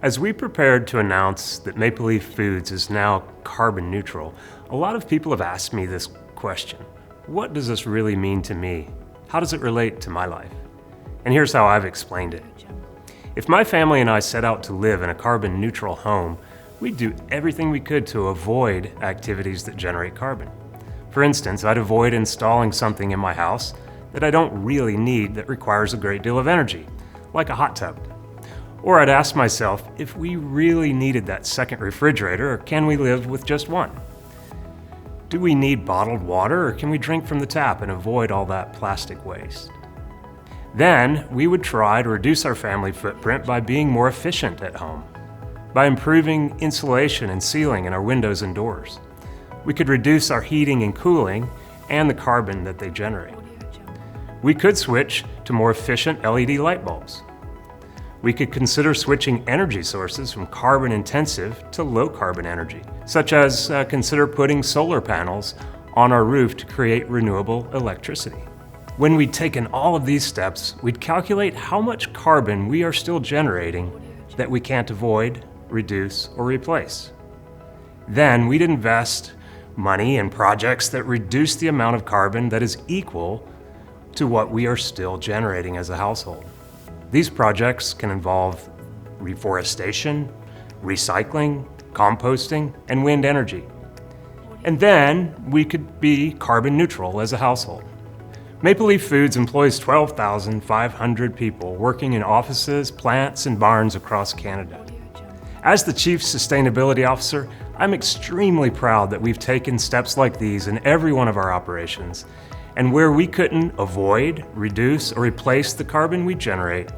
As we prepared to announce that Maple Leaf Foods is now carbon neutral, a lot of people have asked me this question. What does this really mean to me? How does it relate to my life? And here's how I've explained it. If my family and I set out to live in a carbon neutral home, we'd do everything we could to avoid activities that generate carbon. For instance, I'd avoid installing something in my house that I don't really need that requires a great deal of energy, like a hot tub. Or I'd ask myself if we really needed that second refrigerator, or can we live with just one? Do we need bottled water, or can we drink from the tap and avoid all that plastic waste? Then we would try to reduce our family footprint by being more efficient at home, by improving insulation and sealing in our windows and doors. We could reduce our heating and cooling and the carbon that they generate. We could switch to more efficient LED light bulbs. We could consider switching energy sources from carbon-intensive to low-carbon energy, such as consider putting solar panels on our roof to create renewable electricity. When we'd taken all of these steps, we'd calculate how much carbon we are still generating that we can't avoid, reduce, or replace. Then we'd invest money in projects that reduce the amount of carbon that is equal to what we are still generating as a household. These projects can involve reforestation, recycling, composting, and wind energy. And then we could be carbon neutral as a household. Maple Leaf Foods employs 12,500 people working in offices, plants, and barns across Canada. As the Chief Sustainability Officer, I'm extremely proud that we've taken steps like these in every one of our operations, and where we couldn't avoid, reduce, or replace the carbon we generate,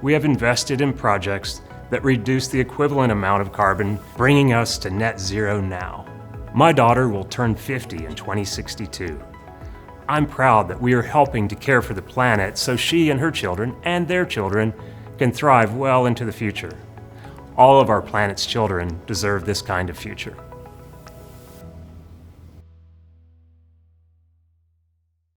we have invested in projects that reduce the equivalent amount of carbon, bringing us to net zero now. My daughter will turn 50 in 2062. I'm proud that we are helping to care for the planet so she and her children and their children can thrive well into the future. All of our planet's children deserve this kind of future.